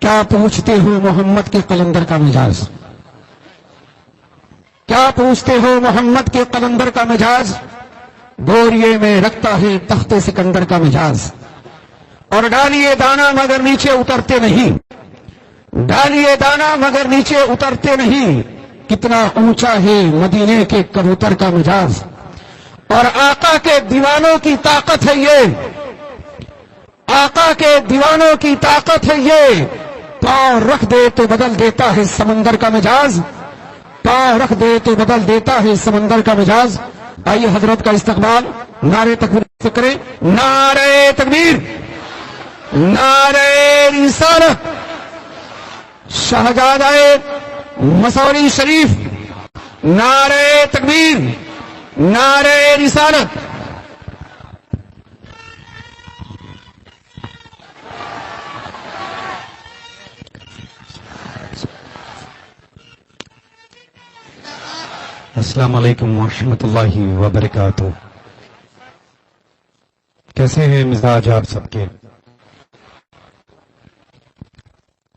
کیا پوچھتے ہو محمد کے قلندر کا مجاز؟ کیا پوچھتے ہو محمد کے قلندر کا مجاز؟ بوریے میں رکھتا ہے تخت سکندر کا مجاز. اور ڈالیے دانا مگر نیچے اترتے نہیں، ڈالیے دانا مگر نیچے اترتے نہیں. کتنا اونچا ہے مدینے کے کبوتر کا مجاز. اور آقا کے دیوانوں کی طاقت ہے یہ، آقا کے دیوانوں کی طاقت ہے یہ. پاؤں رکھ دے تو بدل دیتا ہے سمندر کا مجاز، پاؤں رکھ دے تو بدل دیتا ہے سمندر کا مجاز. آئیے حضرت کا استقبال نعرے تکبیر سے کریں. نعرے تکبیر، نعرے رسالت. شہزادہ مسوری شریف، نعرے تکبیر، نعرے رسالت. السلام علیکم ورحمۃ اللہ وبرکاتہ. کیسے ہیں مزاج آپ سب کے؟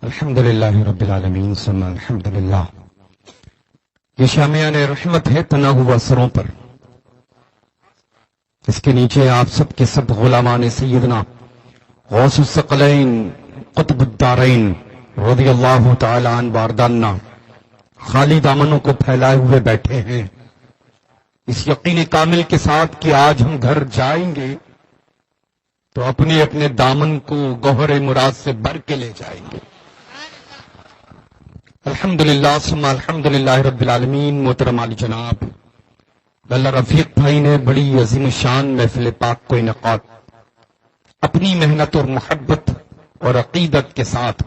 الحمدللہ رب العالمین ثم الحمدللہ. یہ شامیان رحمت ہے تنا ہوا سروں پر. اس کے نیچے آپ سب کے سب غلامان سیدنا غوث الثقلین قطب الدارین رضی اللہ تعالی عنہ واردانا خالی دامنوں کو پھیلائے ہوئے بیٹھے ہیں، اس یقین کامل کے ساتھ کہ آج ہم گھر جائیں گے تو اپنے اپنے دامن کو گوہر مراد سے بھر کے لے جائیں گے. الحمدللہ ثم الحمدللہ رب العالمین. محترم علی جناب اللہ رفیق بھائی نے بڑی عظیم شان محفل پاک کو انعقاد اپنی محنت اور محبت اور عقیدت کے ساتھ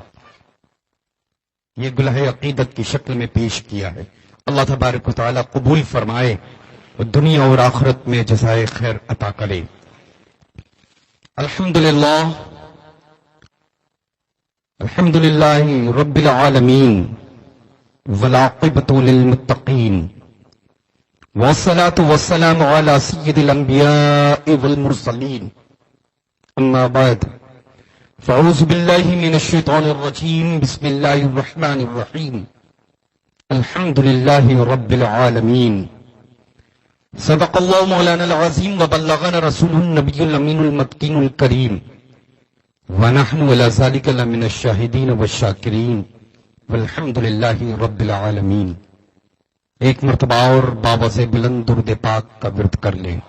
یہ گلہ عقیدت کی شکل میں پیش کیا ہے. اللہ تبارک و تعالی قبول فرمائے اور دنیا اور آخرت میں جزائے خیر عطا کرے. الحمدللہ الحمدللہ رب العالمین والعاقبۃ للمتقین والصلاة والسلام علی سید الانبیاء والمرسلین. اما بعد فاعوذ باللہ من الشیطان الرجیم. بسم اللہ الرحمن الرحیم. الحمدللہ رب العالمین. صدق اللہ مولانا العظیم وبلغنا رسول النبی الامین المتقین الکریم ونحن علی ذلک لمن الشاہدین والشاکرین والحمدللہ رب العالمین. ایک مرتبہ اور بابا سے بلند درود پاک کا ورد کر لیں.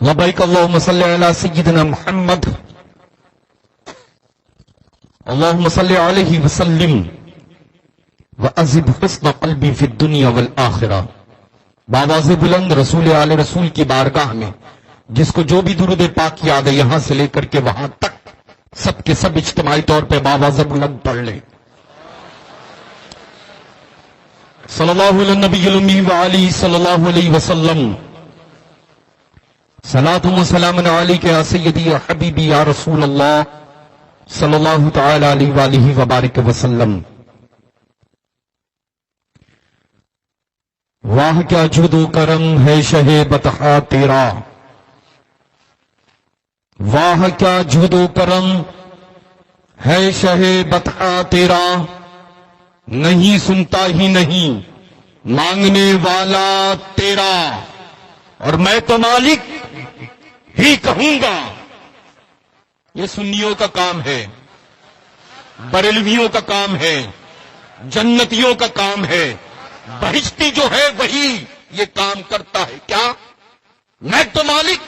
لبیک اللہم صلی علی سیدنا محمد اللہم صلی علیہ وسلم وَأَذِبْ حُسْنَ قَلْبِي فِي الدُّنْيَا وَالْآخِرَةِ. بآواز بلند رسول آل رسول کی بارگاہ میں جس کو جو بھی درود پاک یاد ہے یہاں سے لے کر کے وہاں تک سب کے سب اجتماعی طور پہ بآواز بلند پڑھ لیں. صلی اللہ علیہ نبی الامی وعلی صلی اللہ علیہ وسلم. صلاۃ و سلام علیک یا سیدی یا حبیبی یا رسول اللہ صلی اللہ تعالی علیہ وآلہ وبارک وسلم. واہ کیا جود و کرم ہے شہ بطحا تیرا، واہ کیا جود و کرم ہے شہ بطحا تیرا. نہیں سنتا ہی نہیں مانگنے والا تیرا، اور میں تو مالک ہی کہوں گا. یہ سنیوں کا کام ہے، بریلویوں کا کام ہے، جنتیوں کا کام ہے. بہشتی جو ہے وہی یہ کام کرتا ہے. کیا میں تو مالک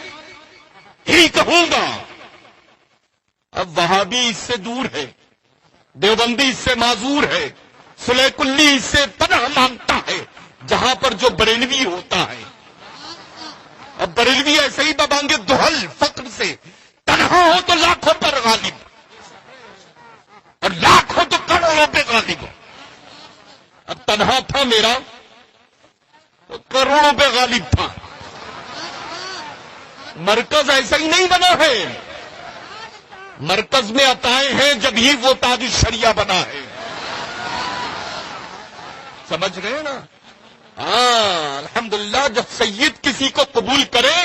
ہی کہوں گا. اب وہابی اس سے دور ہے، دیوبندی اس سے معذور ہے، سلح کلی اس سے پناہ مانگتا ہے جہاں پر جو بریلوی ہوتا ہے. اب بریلوی ایسے ہی دبانگے دہل فقر سے، تنہا ہو تو لاکھوں پر غالب اور لاکھ ہو تو کروڑوں پہ غالب ہو. اب تنہا تھا میرا تو کروڑوں پہ غالب تھا. مرکز ایسا ہی نہیں بنا ہے، مرکز میں عطائیں ہیں جب ہی وہ تاج الشریعہ بنا ہے. سمجھ رہے ہیں نا؟ ہاں الحمدللہ. جب سید کسی کو قبول کرے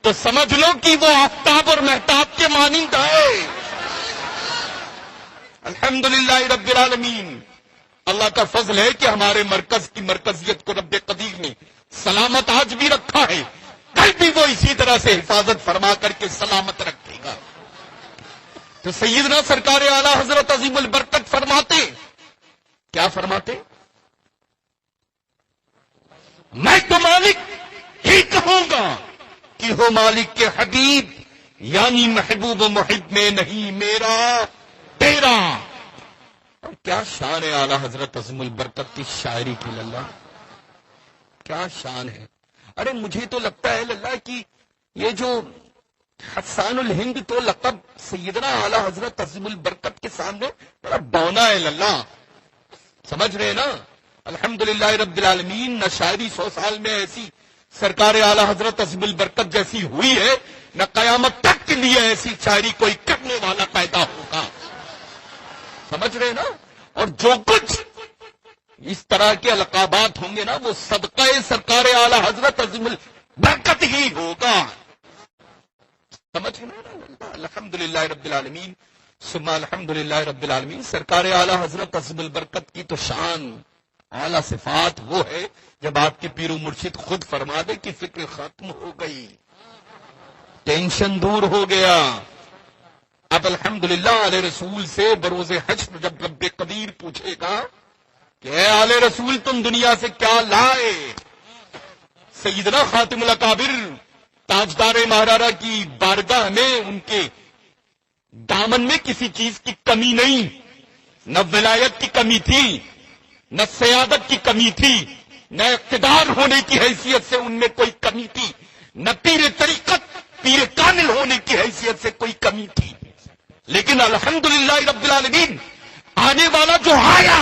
تو سمجھ لو کہ وہ آفتاب اور مہتاب کے کے مانند ہے. الحمدللہ رب العالمین. اللہ کا فضل ہے کہ ہمارے مرکز کی مرکزیت کو رب قدیر نے سلامت آج بھی رکھا ہے، کل بھی وہ اسی طرح سے حفاظت فرما کر کے سلامت رکھے گا. تو سیدنا سرکار اعلی حضرت عظیم البرکت فرماتے، کیا فرماتے؟ میں تو مالک ہی کہوں گا کہ ہو مالک کے حبیب، یعنی محبوب و محب میں نہیں میرا تیرا. اور کیا شان ہے اعلی حضرت عظیم البرکت کی شاعری کی للہ، کیا شان ہے. ارے مجھے تو لگتا ہے للہ کہ یہ جو حسان الہند تو لقب سیدنا اعلی حضرت عظیم البرکت کے سامنے بڑا بونا ہے للہ. سمجھ رہے نا؟ الحمدللہ رب العالمین. نہ شاعری 100 سال میں ایسی سرکار اعلی حضرت عظیم البرکت جیسی ہوئی ہے، نہ قیامت تک کے لیے ایسی شاعری کوئی کرنے والا پیدا ہوگا. سمجھ رہے نا؟ اور جو کچھ اس طرح کے القابات ہوں گے نا، وہ صدقہ سرکار اعلی حضرت عظیم البرکت ہی ہوگا. سمجھ رہے نا؟ الحمدللہ رب العالمین ثم الحمدللہ رب العالمین. سرکار اعلی حضرت عظیم البرکت کی تو شان، اعلی صفات وہ ہے جب آپ کے پیر و مرشد خود فرما دے کہ فکر ختم ہو گئی، ٹینشن دور ہو گیا. اب الحمدللہ علیہ رسول سے بروز حشر جب رب قدیر پوچھے گا کہ اے علیہ رسول تم دنیا سے کیا لائے، سیدنا خاتم الاکابر تاجدار مہرارا کی بارگاہ میں ان کے دامن میں کسی چیز کی کمی نہیں، نہ ولایت کی کمی تھی، نہ سیادت کی کمی تھی، نہ اقتدار ہونے کی حیثیت سے ان میں کوئی کمی تھی، نہ پیر طریقت پیر کامل ہونے کی حیثیت سے کوئی کمی تھی. لیکن الحمدللہ رب العالمین آنے والا جو آیا،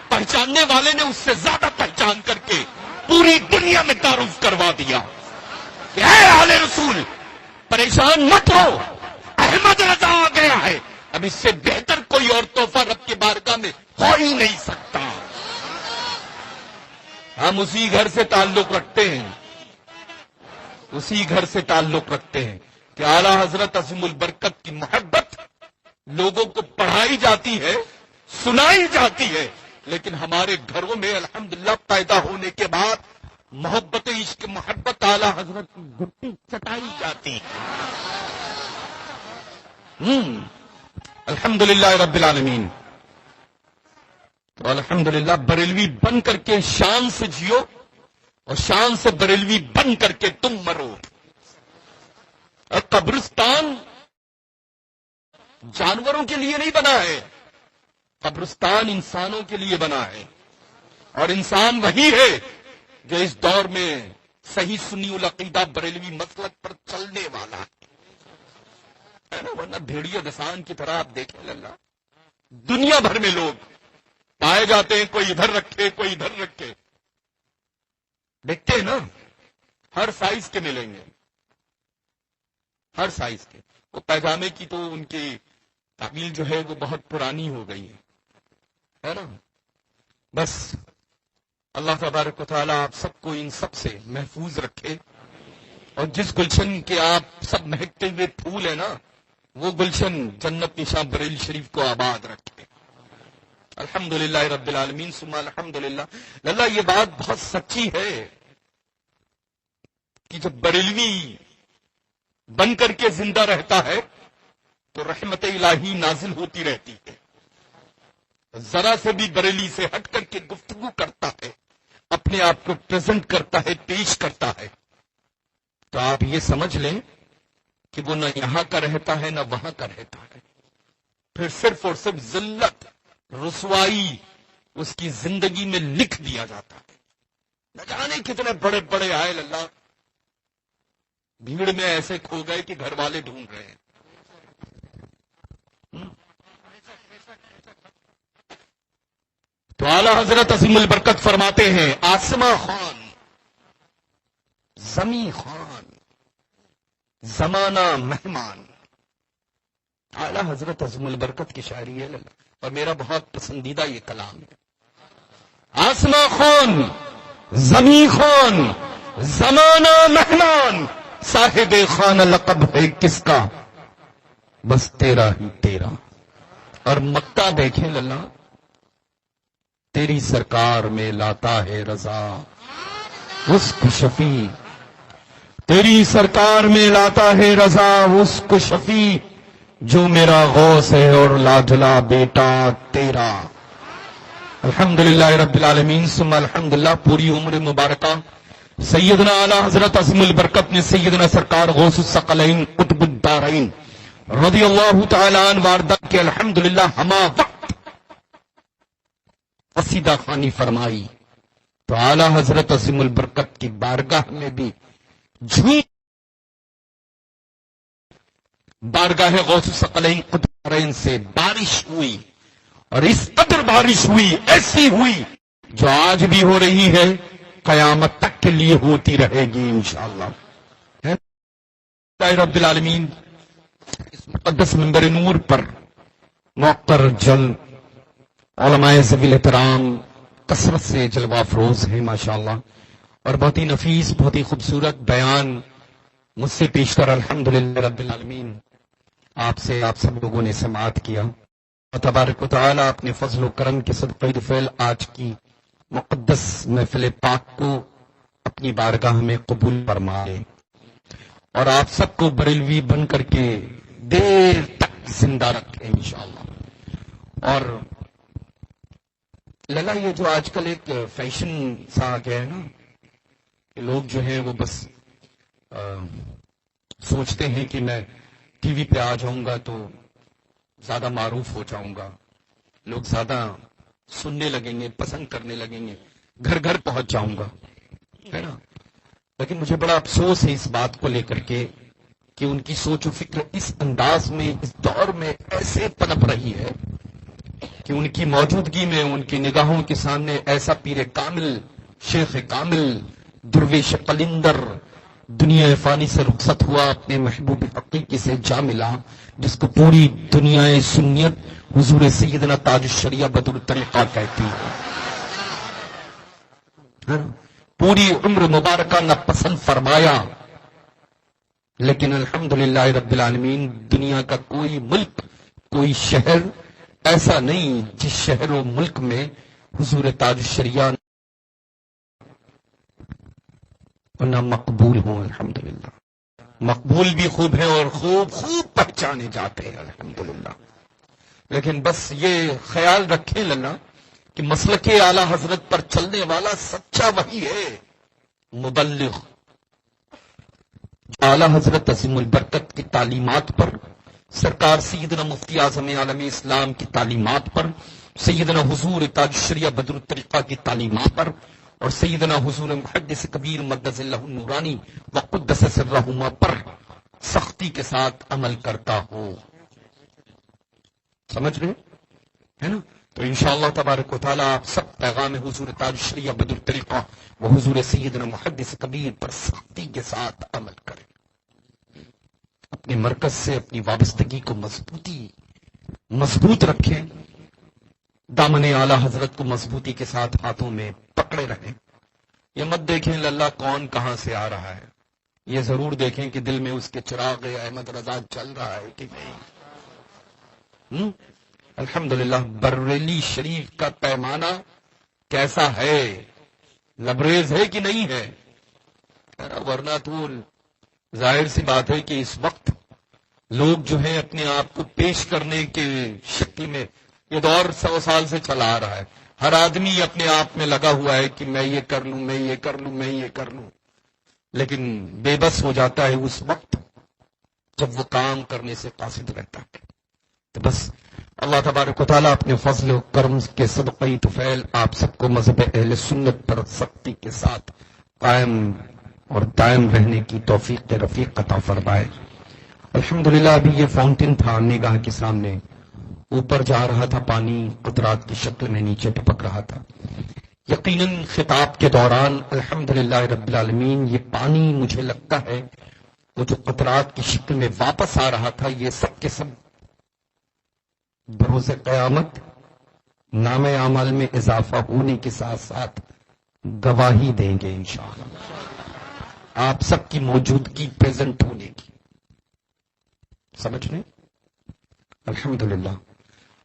پہچاننے والے نے اس سے زیادہ پہچان کر کے پوری دنیا میں تعارف کروا دیا کہ اے اہل رسول پریشان مت ہو، احمد رضا آ گیا ہے. اب اس سے بہتر کوئی اور تحفہ رب کے بارگاہ میں ہو ہی نہیں سکتا. ہم اسی گھر سے تعلق رکھتے ہیں، اسی گھر سے تعلق رکھتے ہیں کہ اعلی حضرت عظیم البرکت کی محبت لوگوں کو پڑھائی جاتی ہے، سنائی جاتی ہے، لیکن ہمارے گھروں میں الحمدللہ پیدا ہونے کے بعد محبت عشق محبت اعلی حضرت کی گٹی چٹائی جاتی ہے. الحمدللہ رب العالمین. تو الحمدللہ بریلوی بن کر کے شان سے جیو اور شان سے بریلوی بن کر کے تم مرو. اور قبرستان جانوروں کے لیے نہیں بنا ہے، قبرستان انسانوں کے لیے بنا ہے. اور انسان وہی ہے جو اس دور میں صحیح سنی العقیدہ بریلوی مسلک پر چلنے والا ہے نا. ورنہ بھیڑیے دسان کی طرح آپ دیکھیں اللہ، دنیا بھر میں لوگ پائے جاتے ہیں، کوئی ادھر رکھے کوئی ادھر رکھے. دیکھتے ہیں نا، ہر سائز کے ملیں گے، ہر سائز کے. وہ پیجامے کی تو ان کی تعمیل جو ہے وہ بہت پرانی ہو گئی ہے نا. بس اللہ تبارک و تعالیٰ آپ سب کو ان سب سے محفوظ رکھے، اور جس گلشن کے آپ سب مہکتے ہوئے پھول ہیں نا، وہ گلشن جنت نشاں بریل شریف کو آباد رکھے. الحمدللہ رب العالمین ثم الحمدللہ. اللہ یہ بات بہت سچی ہے کہ جب بریلوی بن کر کے زندہ رہتا ہے تو رحمت الہی نازل ہوتی رہتی ہے. ذرا سے بھی بریلی سے ہٹ کر کے گفتگو کرتا ہے، اپنے آپ کو پریزنٹ کرتا ہے، پیش کرتا ہے، تو آپ یہ سمجھ لیں کہ وہ نہ یہاں کا رہتا ہے نہ وہاں کا رہتا ہے. پھر صرف اور صرف ذلت رسوائی اس کی زندگی میں لکھ دیا جاتا ہے. نہ جانے کتنے بڑے بڑے آئے اللہ بھیڑ میں ایسے کھو گئے کہ گھر والے ڈھونڈ رہے ہیں. تو اعلی حضرت عظیم البرکت فرماتے ہیں آسما خان، زمیں خان، زمانہ مہمان. اعلی حضرت عظیم البرکت کی شاعری ہے اور میرا بہت پسندیدہ یہ کلام ہے. آسما خان، زمیں خان، زمانہ مہمان، صاحب خانہ لقب ہے کس کا، بس تیرا ہی تیرا. اور مکہ دیکھیں للہ، تیری سرکار میں لاتا ہے رضا اس کو شفیع. تیری سرکار میں لاتا ہے رضا اس کو شفیع، جو میرا غوث ہے اور لاڈلا بیٹا تیرا. الحمدللہ رب العالمین ثم الحمدللہ. پوری عمر مبارکہ سیدنا اعلی حضرت عظیم البرکت نے سیدنا سرکار غوث الثقلین قطب الدارین رضی اللہ تعالی عنہ واردہ کے الحمدللہ ہما وقت قصیدہ خوانی فرمائی، تو اعلی حضرت عظیم البرکت کی بارگاہ میں بھی جھوم بارگاہ غوث الثقلین قطب الدارین سے بارش ہوئی، اور اس قدر بارش ہوئی، ایسی ہوئی جو آج بھی ہو رہی ہے، قیامت تک کے لیے ہوتی رہے گی انشاءاللہ. رب العالمین اس مقدس منبر نور پر موقر جل علماء ذوی الاحترام کثرت سے جلوہ افروز ہیں ماشاءاللہ، اور بہت ہی نفیس، بہت ہی خوبصورت بیان مجھ سے پیش کر الحمدللہ رب العالمین آپ سے آپ سب لوگوں نے سماعت کیا. اور تبارک و تعالی اپنے فضل و کرم کے صدقہ فعل آج کی مقدس محفل پاک کو اپنی بارگاہ میں قبول فرمائے، اور آپ سب کو بریلوی بن کر کے دیر تک زندہ رکھے انشاءاللہ. اور للا، یہ جو آج کل ایک فیشن سا آ گیا ہے نا، کہ لوگ جو ہیں وہ بس سوچتے ہیں کہ میں ٹی وی پہ آ جاؤں گا تو زیادہ معروف ہو جاؤں گا، لوگ زیادہ سننے لگیں گے، پسند کرنے لگیں گے، گھر گھر پہنچ جاؤں گا، ہے نا. لیکن مجھے بڑا افسوس ہے اس بات کو لے کر کے کہ ان کی سوچ و فکر اس انداز میں، اس دور میں ایسے پنپ رہی ہے کہ ان کی موجودگی میں، ان کی نگاہوں کے سامنے ایسا پیر کامل، شیخ کامل، درویش قلندر دنیا فانی سے رخصت ہوا، اپنے محبوب حقیقی سے جا ملا، جس کو پوری دنیا سنیت حضور سیدنا تاج الشریعہ بدر الطریقہ کہتی ہے. پوری عمر مبارکہ نہ پسند فرمایا، لیکن الحمدللہ رب العالمین دنیا کا کوئی ملک، کوئی شہر ایسا نہیں جس شہر و ملک میں حضور تاج الشریعہ نہ مقبول ہوں. الحمدللہ مقبول بھی خوب ہیں اور خوب خوب پہچانے جاتے ہیں الحمدللہ. لیکن بس یہ خیال رکھیں لنا کہ مسلک اعلی حضرت پر چلنے والا سچا وہی ہے مبلغ، اعلی حضرت عظیم البرکت کی تعلیمات پر، سرکار سیدنا مفتی اعظم عالم اسلام کی تعلیمات پر، سیدنا حضور تاج الشریعہ بدر الطریقہ کی تعلیمات پر، اور سیدنا حضور محدث کبیر مقدس اللہ النورانی وقدس سرہما پر سختی کے ساتھ عمل کرتا ہو. سمجھ رہے ہے نا؟ تو انشاءاللہ تبارک و تعالیٰ آپ سب پیغام حضور تاج الشریعہ بدر الطریقہ و حضور سیدنا محدث کبیر پر سختی کے ساتھ عمل کریں، اپنے مرکز سے اپنی وابستگی کو مضبوط رکھیں، دامن اعلی حضرت کو مضبوطی کے ساتھ ہاتھوں میں پکڑے رہیں. یہ مت دیکھیں اللہ کون کہاں سے آ رہا ہے، یہ ضرور دیکھیں کہ دل میں اس کے چراغ احمد رضا چل رہا ہے کہ نہیں. الحمدللہ بریلی شریف کا پیمانہ کیسا ہے، لبریز ہے کہ نہیں ہے؟ ورنہ تو ظاہر سی بات ہے کہ اس وقت لوگ جو ہیں اپنے آپ کو پیش کرنے کے شکل میں، یہ دور 100 سال سے چلا آ رہا ہے، ہر آدمی اپنے آپ میں لگا ہوا ہے کہ میں یہ کر لوں، میں یہ کر لوں، میں یہ کر لوں، لیکن بے بس ہو جاتا ہے اس وقت جب وہ کام کرنے سے قاصد رہتا ہے. تو بس اللہ تبارک و تعالیٰ اپنے فضل و کرم کے صدقہ طفیل آپ سب کو مذہب اہل سنت پر سختی کے ساتھ قائم اور دائم رہنے کی توفیق رفیق عطا فرمائے. الحمدللہ ابھی یہ فاؤنٹین تھا نگاہ کے سامنے، اوپر جا رہا تھا، پانی قطرات کی شکل میں نیچے ٹپک رہا تھا. یقیناً خطاب کے دوران الحمدللہ رب العالمین یہ پانی مجھے لگتا ہے وہ جو قطرات کی شکل میں واپس آ رہا تھا، یہ سب کے سب بروز قیامت نام اعمال میں اضافہ ہونے کے ساتھ ساتھ گواہی دیں گے انشاءاللہ، آپ سب کی موجودگی پریزنٹ ہونے کی. سمجھ رہے؟ الحمدللہ.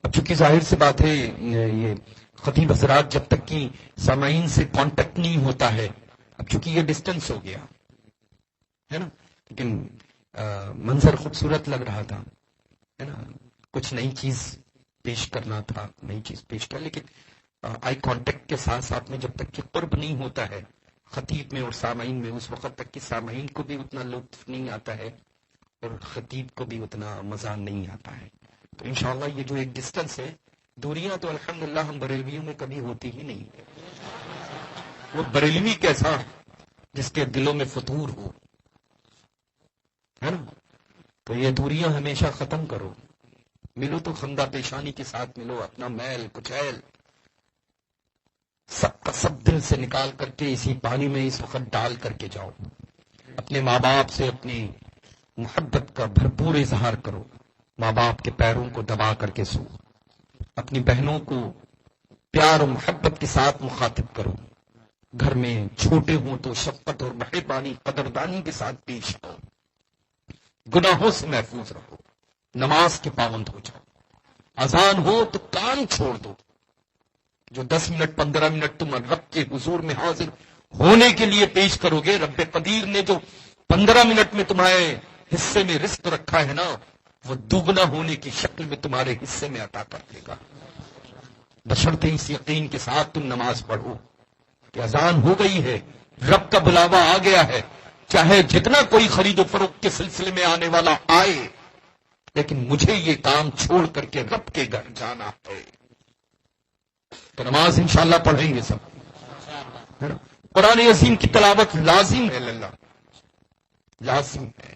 اب چونکہ ظاہر سی بات ہے یہ خطیب حضرات جب تک کہ سامعین سے کانٹیکٹ نہیں ہوتا ہے، اب چونکہ یہ ڈسٹنس ہو گیا ہے نا، لیکن منظر خوبصورت لگ رہا تھا ہے نا، کچھ نئی چیز پیش کرنا تھا، نئی چیز پیش کیا، لیکن آئی کانٹیکٹ کے ساتھ ساتھ میں جب تک کہ قرب نہیں ہوتا ہے خطیب میں اور سامعین میں، اس وقت تک کہ سامعین کو بھی اتنا لطف نہیں آتا ہے اور خطیب کو بھی اتنا مزہ نہیں آتا ہے. تو انشاءاللہ یہ جو ایک ڈسٹنس ہے، دوریاں تو الحمدللہ ہم بریلویوں میں کبھی ہوتی ہی نہیں. وہ بریلوی کیسا جس کے دلوں میں فطور ہو ہے نا. تو یہ دوریاں ہمیشہ ختم کرو، ملو تو خندہ پیشانی کے ساتھ ملو، اپنا میل کچیل سب کا سب دل سے نکال کر کے اسی پانی میں اس وقت ڈال کر کے جاؤ. اپنے ماں باپ سے اپنی محبت کا بھرپور اظہار کرو، ماں باپ کے پیروں کو دبا کر کے سو، اپنی بہنوں کو پیار و محبت کے ساتھ مخاطب کرو، گھر میں چھوٹے ہوں تو شفقت اور مہربانی قدردانی کے ساتھ پیش کرو، گناہوں سے محفوظ رہو، نماز کے پابند ہو جاؤ، اذان ہو تو کام چھوڑ دو. جو 10 منٹ 15 منٹ تم رب کے حضور میں حاضر ہونے کے لیے پیش کرو گے، رب قدیر نے جو 15 منٹ میں تمہارے حصے میں رزق رکھا ہے نا، وہ دوگنا ہونے کی شکل میں تمہارے حصے میں عطا کر دے گا. بشرطے اس یقین کے ساتھ تم نماز پڑھو کہ اذان ہو گئی ہے، رب کا بلاوا آ گیا ہے، چاہے جتنا کوئی خرید و فروخت کے سلسلے میں آنے والا آئے، لیکن مجھے یہ کام چھوڑ کر کے رب کے گھر جانا ہے. تو نماز انشاءاللہ پڑھیں گے سب. قرآن عظیم کی تلاوت لازم ہے، اللہ لازم ہے.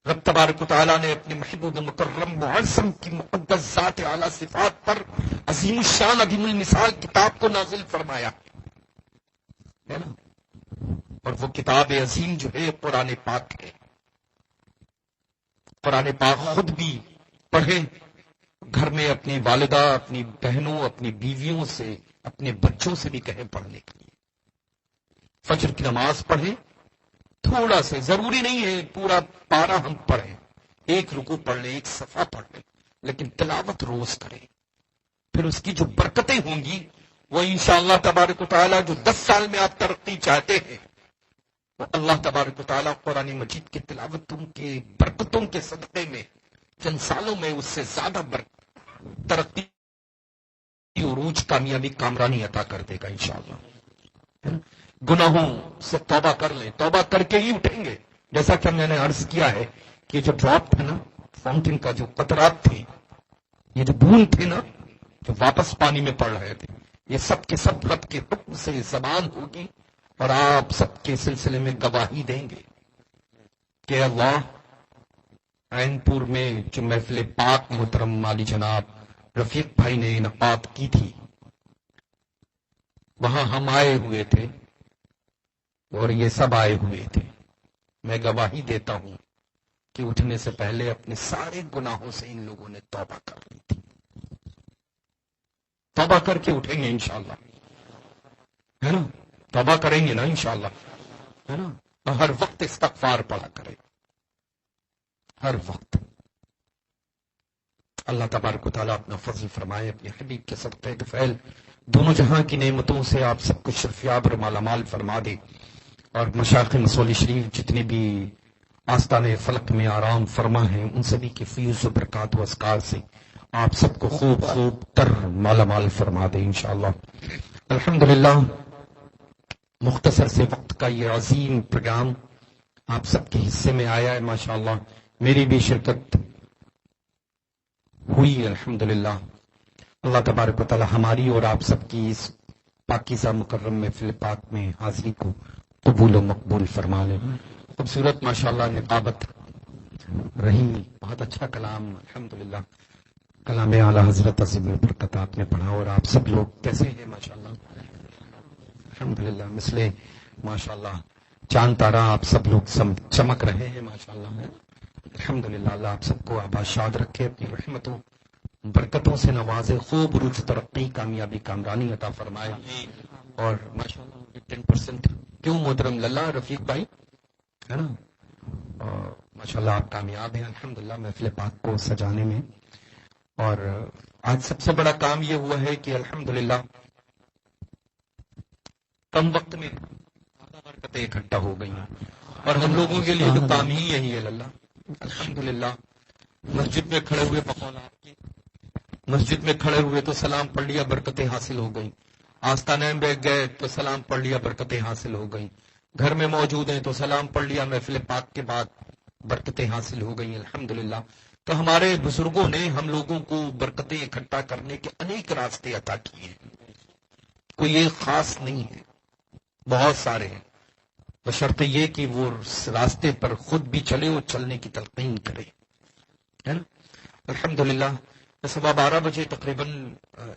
رب تبارک و تعالیٰ نے اپنے محبوب مکرم معظم کی مقدس ذات اعلی صفات پر عظیم الشان عظیم المثال کتاب کو نازل فرمایا ہے نا. اور وہ کتاب عظیم جو ہے قرآن پاک ہے. قرآن پاک خود بھی پڑھے، گھر میں اپنی والدہ، اپنی بہنوں، اپنی بیویوں سے، اپنے بچوں سے بھی کہیں پڑھنے کے لیے. فجر کی نماز پڑھیں، تھوڑا سے، ضروری نہیں ہے پورا پارا ہم پڑھیں، ایک رکوع پڑھ لیں، ایک صفحہ پڑھ لیں، لیکن تلاوت روز کریں. پھر اس کی جو برکتیں ہوں گی وہ انشاءاللہ تبارک و تعالیٰ جو 10 سال میں آپ ترقی چاہتے ہیں، وہ اللہ تبارک و تعالیٰ قرآن مجید کی تلاوتوں کے برکتوں کے صدقے میں چند سالوں میں اس سے زیادہ ترقی، عروج، کامیابی، کامرانی عطا کر دے گا انشاءاللہ. گناہوں سے توبہ کر لیں، توبہ کر کے ہی اٹھیں گے. جیسا کہ میں نے عرض کیا ہے کہ جو ڈراپ تھا نا فاؤنٹین کا، جو قطرات تھے، یہ جو بوند تھے نا جو واپس پانی میں پڑ رہے تھے، یہ سب کے سب رب کے حکم سے زبان ہوگی اور آپ سب کے سلسلے میں گواہی دیں گے کہ اللہ عین پور میں جو محفل پاک محترم مالی جناب رفیق بھائی نے انعقاد کی تھی، وہاں ہم آئے ہوئے تھے اور یہ سب آئے ہوئے تھے. میں گواہی دیتا ہوں کہ اٹھنے سے پہلے اپنے سارے گناہوں سے ان لوگوں نے توبہ کر لی تھی. توبہ کر کے اٹھیں گے انشاءاللہ ہے نا، توبہ کریں گے نا انشاءاللہ ہے نا. ہر وقت استغفار پڑھا کریں، ہر وقت. اللہ تبارک و تعالیٰ اپنا فضل فرمائے، اپنے حبیب کے صدقے طفیل دونوں جہاں کی نعمتوں سے آپ سب کو شرفیاب اور مالا مال فرما دے، اور مشائخ مصولی شریف جتنے بھی آستان فلک میں آرام فرما ہیں ان سبھی کے فیض و برکات و اذکار سے آپ سب کو خوب خوب تر مالا مال فرما دے انشاءاللہ. الحمدللہ مختصر سے وقت کا یہ عظیم پروگرام آپ سب کے حصے میں آیا ہے. ماشاءاللہ میری بھی شرکت ہوئی الحمدللہ. اللہ تبارک و تعالی ہماری اور آپ سب کی اس پاکیزہ مکرم محفل پاک میں حاضری کو قبول و مقبول فرما لے. خوبصورت ماشاءاللہ نقابت رہی، بہت اچھا کلام الحمدللہ، کلام اعلی حضرت عظیم البرکت آپ نے پڑھا. اور آپ سب لوگ کیسے ہیں ماشاءاللہ الحمدللہ، مثل ماشاءاللہ چاند تارا آپ سب لوگ چمک رہے ہیں ماشاءاللہ الحمدللہ. اللہ آپ سب کو آباد رکھے، اپنی رحمتوں برکتوں سے نوازے، خوب عروج، ترقی، کامیابی، کامرانی عطا فرمائے. اور ماشاءاللہ 10% کیوں محترم للہ رفیق بھائی ہے نا، ماشاءاللہ آپ کامیاب ہیں الحمدللہ محفل پاک کو سجانے میں. اور آج سب سے بڑا کام یہ ہوا ہے کہ الحمدللہ کم وقت میں زیادہ برکتیں اکٹھا ہو گئی ہیں. اور ہم لوگوں کے لیے تو کام ہی یہی ہے اللہ الحمدللہ. مسجد میں کھڑے ہوئے بقول آپ کی مسجد میں کھڑے ہوئے تو سلام پڑھ لیا برکتیں حاصل ہو گئیں. آستانے میں بیٹھ گئے تو سلام پڑھ لیا برکتیں حاصل ہو گئیں. گھر میں موجود ہیں تو سلام پڑھ لیا محفل پاک کے بعد برکتیں حاصل ہو گئیں الحمدللہ. تو ہمارے بزرگوں نے ہم لوگوں کو برکتیں اکٹھا کرنے کے انیک راستے عطا کیے ہیں. کوئی ایک خاص نہیں ہے، بہت سارے ہیں، بشرطے یہ کہ وہ راستے پر خود بھی چلے اور چلنے کی تلقین کرے، ہے نا. الحمدللہ میں 12:15 تقریباً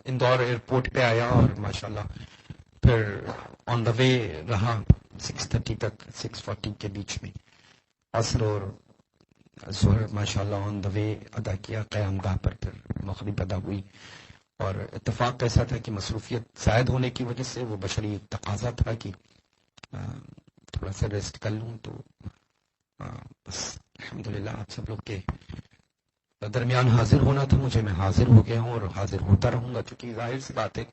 اندور ایئرپورٹ پہ آیا اور ماشاءاللہ پھر آن دا وے رہا 6:30 تک 6:40 کے بیچ میں. عصر اور ظہر ماشاءاللہ آن دا وے ادا کیا قیام گاہ پر، پھر مغرب ادا ہوئی. اور اتفاق ایسا تھا کہ مصروفیت زائد ہونے کی وجہ سے وہ بشری تقاضا تھا کہ تھوڑا سا ریسٹ کر لوں. تو بس الحمدللہ آپ سب لوگ کے درمیان حاضر ہونا تھا مجھے. میں حاضر ہو گیا ہوں اور حاضر ہوتا رہوں گا، کیونکہ ظاہر سی بات ہے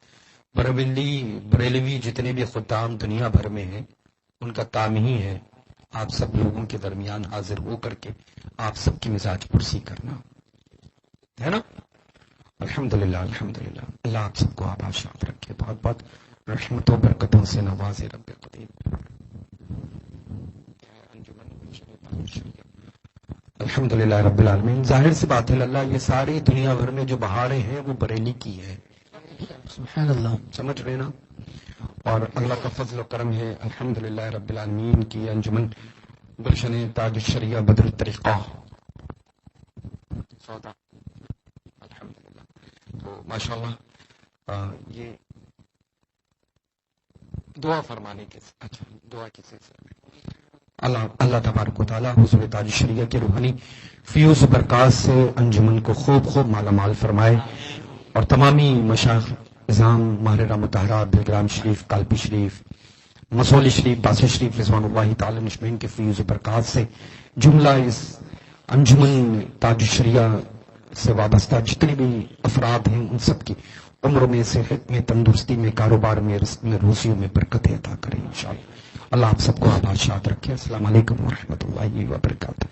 بریلوی جتنے بھی خدام دنیا بھر میں ہیں ان کا کام ہی ہے آپ سب لوگوں کے درمیان حاضر ہو کر کے آپ سب کی مزاج پرسی کرنا، ہے نا. الحمدللہ الحمدللہ. اللہ آپ سب کو آباد شاد رکھے، بہت بہت رحمتوں برکتوں سے نوازے رب قدیر. الحمدللہ رب العالمین. ظاہر سی بات ہے اللہ، یہ ساری دنیا بھر میں جو بہاریں ہیں وہ بریلی کی ہے، سبحان اللہ. سمجھ رہے نا. اور اللہ کا فضل و کرم ہے الحمدللہ رب العالمین کی انجمن گلشن تاج الشریعہ بدر الطریقہ سودا الحمدللہ. تو ماشاءاللہ یہ دعا فرمانے کے دعا کے سلسلے میں اللہ تبارک و تعالیٰ حضور تاج الشریعہ کے روحانی فیوز و برکات سے انجمن کو خوب خوب مالا مال فرمائے، اور تمامی مشائخ نظام ماہرہ مطہرات بلگرام شریف، کالپی شریف، مسولی شریف، باسل شریف رضوان اللہ تعالی نشمین کے فیوز و برکات سے جملہ اس انجمن تاج الشریعہ سے وابستہ جتنے بھی افراد ہیں ان سب کی عمر میں، صحت میں، تندرستی میں، کاروبار میں، رزق میں، روزیوں میں برکت عطا کرے انشاءاللہ. اللہ آپ سب کو آباد شاد رکھے. السلام علیکم ورحمۃ اللہ وبرکاتہ.